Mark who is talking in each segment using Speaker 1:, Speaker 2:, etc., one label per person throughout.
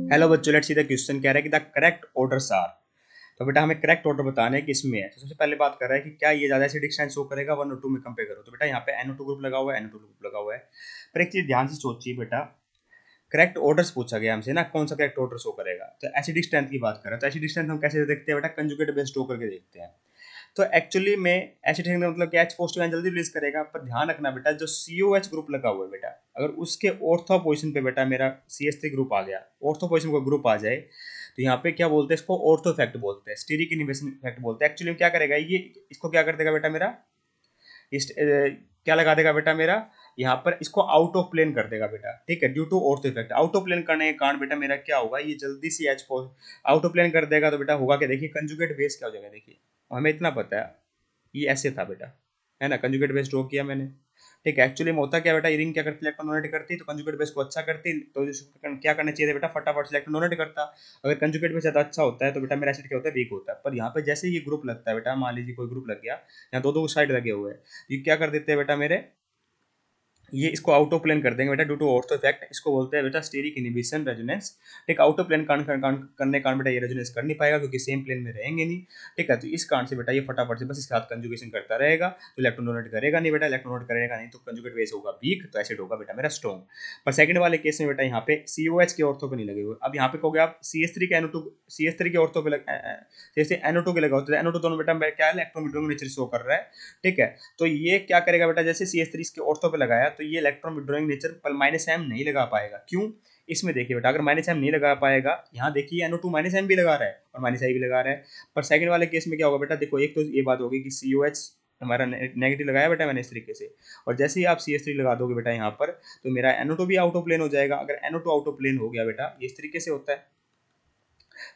Speaker 1: Hello बच्चों, let's see the question कह रहा है कि द करेक्ट ऑर्डर्स आर। तो बेटा हमें करेक्ट ऑर्डर बताना है कि इसमें है। तो सबसे पहले बात कर रहा है कि क्या ये ज्यादा एसिडिक स्ट्रेंथ शो करेगा 1 और 2 में कंपेयर करो। तो बेटा यहाँ पे NO2 ग्रुप लगा हुआ है, NO2 ग्रुप लगा हुआ है। पर एक चीज ध्यान से सोचिए बेटा, करेक्ट ऑर्डर्स पूछा गया हमसे ना, कौन सा करेक्ट ऑर्डर शो करेगा। तो एसिडिक स्ट्रेंथ की बात कर रहा है, तो एसिडिक स्ट्रेंथ हम कैसे देखते हैं बेटा, कंजुगेट बेस शो करके देखते हैं। तो एक्चुअली में एसिड का मतलब क्या, H पॉजिटिव आयन जल्दी रिलीज करेगा। पर ध्यान रखना बेटा, जो COH ग्रुप लगा हुआ है बेटा, अगर उसके ऑर्थो पोजीशन पे बेटा मेरा CH3 ग्रुप आ गया, ऑर्थो पोजीशन को ग्रुप आ जाए, तो यहाँ पे क्या बोलते हैं, इसको ऑर्थो इफेक्ट बोलते हैं, स्टीरिक इनहिबिशन इफेक्ट बोलते हैं। एक्चुअली में क्या करेगा ये, इसको क्या कर देगा बेटा मेरा, क्या लगा देगा बेटा मेरा, यहाँ पर इसको आउट ऑफ प्लेन कर देगा बेटा। ठीक है, due to ortho effect. Out of plane करने के कारण बेटा मेरा क्या होगा, ये जल्दी से एच आउट ऑफ प्लेन कर देगा। तो बेटा होगा क्या, देखिए कंजुगेट बेस क्या हो जाएगा। देखिए हमें इतना पता है, ये ऐसे था बेटा, है ना, कंजुगेट बेस ड्रॉ किया मैंने। ठीक है, एक्चुअली में होता क्या बेटा, ये रिंग क्या करती है, इलेक्ट्रॉन डोनेट करती, तो कंजुगेट बेस को अच्छा करती, तो क्या करना चाहिए था बेटा, फटाफट से इलेक्ट्रॉन डोनेट करता। अगर कंजुगेट बेस ज़्यादा अच्छा होता है तो बेटा मेरा एसिड क्या होता है, वीक होता है। पर यहाँ पे जैसे ये ग्रुप लगता है बेटा, मान लीजिए कोई ग्रुप लग गया, यहाँ दो दो साइड लगे हुए हैं, ये क्या कर देते हैं बेटा मेरे, ये इसको आउट ऑफ प्लेन कर देंगे बेटा, ड्यू टू ऑर्थो इफेक्ट। इसको बोलते हैं बेटा स्टेरिक इनहिबिशन रेजोनेंस। ठीक, आउट ऑफ प्लेन करने कारण बेटा ये रेजोनेंस कर नहीं पाएगा, क्योंकि सेम प्लेन में रहेंगे नहीं। ठीक है, तो इस कारण से बेटा ये फटाफट से बस इसके साथ कंजुगेशन करता रहेगा, तो इलेक्ट्रॉन डोनेट करेगा नहीं बेटा, इलेक्ट्रॉन डोनेट करेगा नहीं तो कंजुगेट बेस होगा वीक, तो एसिड होगा बेटा मेरा स्ट्रॉन्ग। पर सेकंड वाले केस में बेटा यहाँ पे COH के ऑर्थो पे नहीं लगे हुए। अब यहाँ पे कहोगे आप CH3 के NO2, CH3 के ऑर्थो पे जैसे NO2 के लगा होता है, NO2 दोनों बेटा क्या है, इलेक्ट्रॉन विड्रॉइंग नेचर शो कर रहा है। ठीक है, तो ये क्या करेगा बेटा, जैसे CH3 इसके ऑर्थो पे लगाया, तो ये इलेक्ट्रॉन विड्रॉइंग नेचर पर -M नहीं लगा पाएगा। क्यों, इसमें देखिए बेटा, अगर -M नहीं लगा पाएगा, यहाँ देखिए NO2 -M भी लगा रहा है और -I भी लगा रहा है। पर सेकंड वाले केस में क्या होगा बेटा, देखो एक तो ये बात होगी कि COH हमारा नेगेटिव लगाया बेटा मैंने इस तरीके से, और जैसे ही आप CH3 लगा दोगे बेटा यहाँ पर, तो मेरा NO2 भी आउट ऑफ प्लेन हो जाएगा। अगर NO2 आउट ऑफ प्लेन हो गया बेटा, इस तरीके से होता है,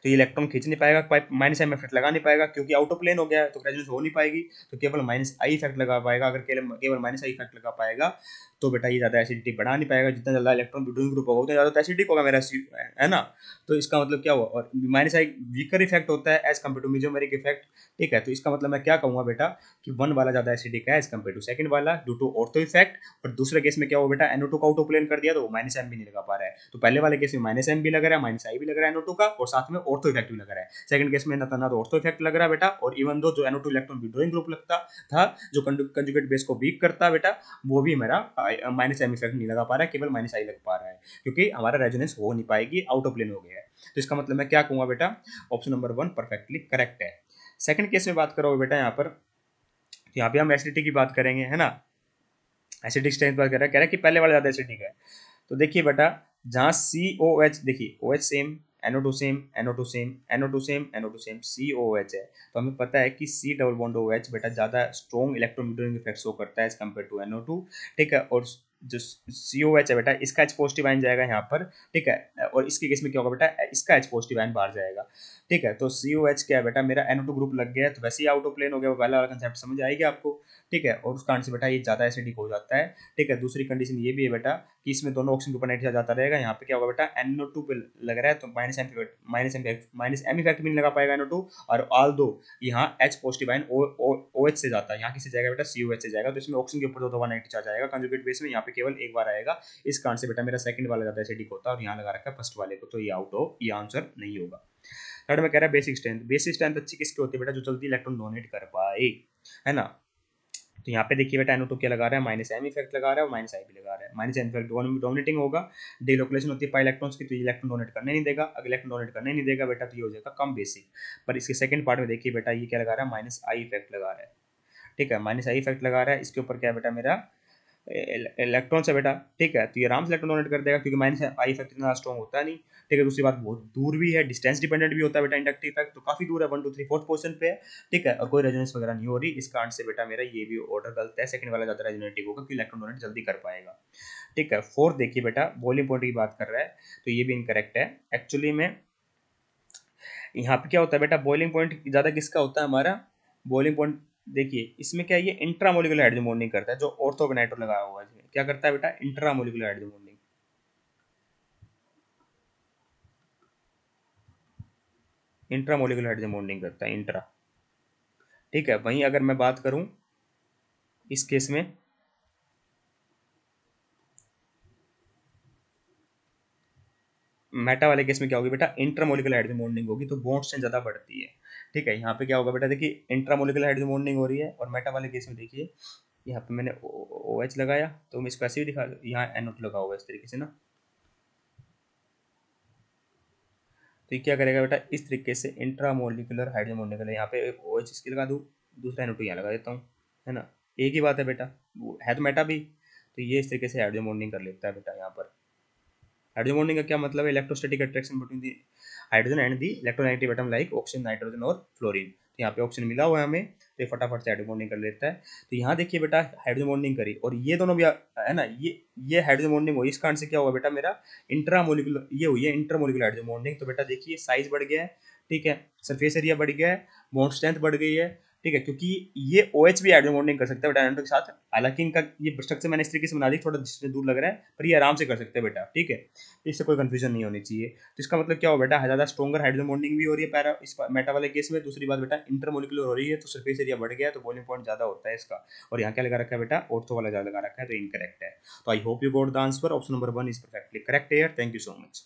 Speaker 1: तो ये इलेक्ट्रॉन खींच नहीं पाएगा, -M इफेक्ट लगा नहीं पाएगा, क्योंकि आउट ऑफ प्लेन हो गया है, तो रेजोनेंस हो नहीं पाएगी। तो केवल -I इफेक्ट लगा पाएगा। अगर केवल केवल -I इफेक्ट लगा पाएगा, तो बेटा ये ज़्यादा एसिडिटी बढ़ा नहीं पाएगा। जितना ज़्यादा इलेक्ट्रॉन विड्रॉइंग ग्रुप होगा उतना ज़्यादा तो एसिडिक होगा मेरा, है ना। तो इसका मतलब क्या हुआ, और -I वीकर इफेक्ट होता है as compared to mesomeric effect. ठीक है, तो इसका मतलब मैं क्या कहूँगा बेटा, कि 1 वाला ज़्यादा एसिडिक है एज कम्पेयर टू सेकंड वाला, ड्यू टू ऑर्थो इफेक्ट। और दूसरे केस में क्या हुआ बेटा, NO2 का आउट ऑफ प्लेन कर दिया, तो -M भी नहीं लगा पा रहा है। तो पहले वाले केस में -M भी लग रहा है, -I भी लग रहा है NO2 का, और साथ में ऑर्थो इफेक्ट भी लग रहा है। सेकंड केस में ना तो ऑर्थो इफेक्ट लग रहा है बेटा, और इवन दो जो NO2 इलेक्ट्रॉन विड्रॉइंग ग्रुप लगता था, जो कंजुगेट बेस को वीक करता बेटा, वो भी मेरा -M इफेक्ट नहीं लगा पा रहा है, केवल -I लग पा रहा है, क्योंकि हमारा रेजोनेंस हो नहीं पाएगी, आउट ऑफ प्लेन हो गया है। तो इसका मतलब मैं क्या कहूँगा बेटा, ऑप्शन नंबर 1 परफेक्टली करेक्ट है। सेकंड केस में बात करोगे बेटा, यहाँ पे हम एसिडिटी की बात करेंगे, है ना। एसिडिक स्ट्रेंथ बात कह रहा है कि पहले वाला ज़्यादा एसिडिक है। तो देखिए बेटा, जहाँ COH, देखिए OH same, NO2 same, NO2 same, NO2 same, NO2 same, COH है, तो हमें पता है कि C डबल बॉन्ड OH बेटा ज़्यादा strong electron withdrawing effect show करता है एज कम्पेयर टू NO2। ठीक है, और जो COH है बेटा, इसका H पॉजिटिव आयन जाएगा यहाँ पर। ठीक है, और इसके केस में क्या होगा बेटा, इसका H पॉजिटिव आयन बाहर जाएगा। ठीक है, तो COH क्या है बेटा, मेरा NO2 ग्रुप लग गया है, तो वैसे ही आउट ऑफ प्लेन हो गया, वो पहला वाला कंसेप्ट समझ आएगी आपको। ठीक है, और उस कारण से बेटा ये ज़्यादा एसिडिक हो जाता है। ठीक है, दूसरी कंडीशन ये भी है बेटा, कि इसमें दोनों ऑक्सीजन के ऊपर नाइट्रोजन जाता रहेगा। यहाँ पे क्या होगा बेटा, NO2 पे लग रहा है, तो -M इफेक्ट भी नहीं लगा पाएगा NO2। और ऑल दो यहाँ H पॉजिटिव आयन OH से जाता है, यहाँ किससे जाएगा बेटा, COH से जाएगा, तो इसमें ऑक्सीजन के ऊपर दो दफा नाइट्रोजन आ जाएगा कंजुगेट बेस में, यहाँ पे केवल एक बार आएगा। इस कारण से बेटा मेरा सेकंड वाला ज़्यादा एसिडिक होता है, और यहाँ लगा रखा है फर्स्ट वाले को, तो ये आउट ऑफ, ये आंसर नहीं होगा। थर्ड में कह रहा है बेसिक स्ट्रेंथ। बेसिक स्ट्रेंथ अच्छी किसकी होती है बेटा, जो जल्दी इलेक्ट्रॉन डोनेट कर पाए, है ना। तो यहाँ पे देखिए बेटा, NO2 क्या लगा रहा है, -M इफेक्ट लगा रहा है, और -I भी लगा रहा है। -M इफेक्ट डोमिनेटिंग होगा, डिलोकुलेशन होती है पाई इलेक्ट्रॉन्स की, तो ये इलेक्ट्रॉन डोनेट करने नहीं देगा। अगर इलेक्ट्रॉन डोनेट करने नहीं देगा बेटा, तो ये हो जाएगा कम बेसिक। पर इसके सेकंड पार्ट में देखिए बेटा, ये क्या लगा रहा है, -I इफेक्ट लगा रहा है। ठीक है, -I इफेक्ट लगा रहा है, इसके ऊपर क्या है बेटा मेरा, इलेक्ट्रॉन से बेटा। ठीक है, तो ये आराम से इलेक्ट्रॉन डोनेट कर देगा, क्योंकि -I इफेक्ट इतना स्ट्रॉन्ग होता नहीं। ठीक है, दूसरी बात बहुत दूर भी है, डिस्टेंस डिपेंडेंट भी होता है बेटा, इंडक्टिव इफेक्ट तो काफी दूर है, 1 2 3 4th पोजीशन पे है। ठीक है, और कोई रेजोनेंस वगैरह नहीं हो रही, इस कारण से बेटा मेरा ये भी ऑर्डर गलत है, सेकंड वाला ज्यादा रेजोनेटिव होगा, क्योंकि इलेक्ट्रॉन डोनेट जल्दी कर पाएगा। ठीक है, फोर्थ देखिए बेटा, बॉइलिंग पॉइंट की बात कर रहा है, तो ये भी इनकरेक्ट है। एक्चुअली में यहाँ पे क्या होता है बेटा, बॉइलिंग पॉइंट ज्यादा किसका होता है, हमारा बॉइलिंग पॉइंट। देखिए इसमें क्या है, ये इंट्रामोलिकुलर हाइड्रोजन बॉन्डिंग करता है, जो ऑर्थो नाइट्रो लगाया हुआ है इसमें क्या करता है बेटा, intramolecular hydrogen bonding, intramolecular hydrogen bonding करता है, इंट्रा। ठीक है, वहीं अगर मैं बात करूं इस केस में, मेटा वाले केस में क्या होगी बेटा, इंटरमोलिकुलर हाइड्रोजन बॉन्डिंग होगी, तो बॉन्ड स्ट्रेंथ ज़्यादा बढ़ती है। ठीक है, यहाँ पे क्या होगा बेटा, देखिए इंट्रामोलिकुलर हाइड्रोजन बॉन्डिंग हो रही है, और मेटा वाले केस में देखिए यहाँ पे मैंने ओ OH लगाया, तो मैं इसको ऐसे भी दिखा, यहाँ NO2 लगा हुआ है इस तरीके से ना। तो ये क्या करेगा बेटा, इस तरीके से इंट्रामोलिकुलर हाइड्रोजन बॉन्डिंग के लिए यहाँ पे एक OH इसकी लगा दूँ, दूसरा NO2 यहाँ लगा देता हूँ, है ना। एक ही बात है बेटा, वो है तो मेटा भी, तो ये इस तरीके से हाइड्रोजन बॉन्डिंग कर लेता है बेटा यहाँ पर। हाइड्रोजन बॉन्डिंग का क्या मतलब है, electrostatic attraction between the hydrogen and the electronegative atom like oxygen, nitrogen और फ्लोरीन। तो यहाँ पे ऑक्सीजन मिला हुआ है हमें, तो ये फटाफट से हाइड्रोजन बॉन्डिंग कर लेता है। तो यहाँ देखिए बेटा, हाइड्रोजन बॉन्डिंग करी, और ये दोनों भी है ना, ये हाइड्रोजन बॉन्डिंग हुई, इस कारण से क्या हुआ बेटा, मेरा इंट्रामोलिकुलर ये हुई है इंटरमोलिकुलर हाइड्रोजन बॉन्डिंग। तो बेटा देखिए साइज बढ़ गया है, ठीक है, सरफेस एरिया बढ़ गया है, बॉन्ड स्ट्रेंथ बढ़ गई है, ठीक है, क्योंकि ये OH भी हाइड्रोजन बॉन्डिंग कर सकता है बेटा NO2 के साथ। हालांकि इनका ये स्ट्रक्चर मैंने इस तरीके से बना दी, थोड़ा डिस्टेंस दूर लग रहा है, पर ये आराम से कर सकते हैं बेटा, ठीक है। इससे कोई कंफ्यूजन नहीं होनी चाहिए। तो इसका मतलब क्या हो बेटा, ज़्यादा स्ट्रॉन्गर हाइड्रोजन बॉन्डिंग भी हो रही है पैरा इस मेटा वाले केस में। दूसरी बात बेटा, इंटरमोलिकुलर हो रही है, तो सरफेस एरिया बढ़ गया है, तो बॉइलिंग पॉइंट ज़्यादा होता है इसका। और यहाँ क्या लगा रखा है बेटा, ऑर्थो वाला ज़्यादा लगा रखा है, तो इनकरेक्ट है। तो I hope you got the answer, option number 1 is perfectly correct here. Thank you so much.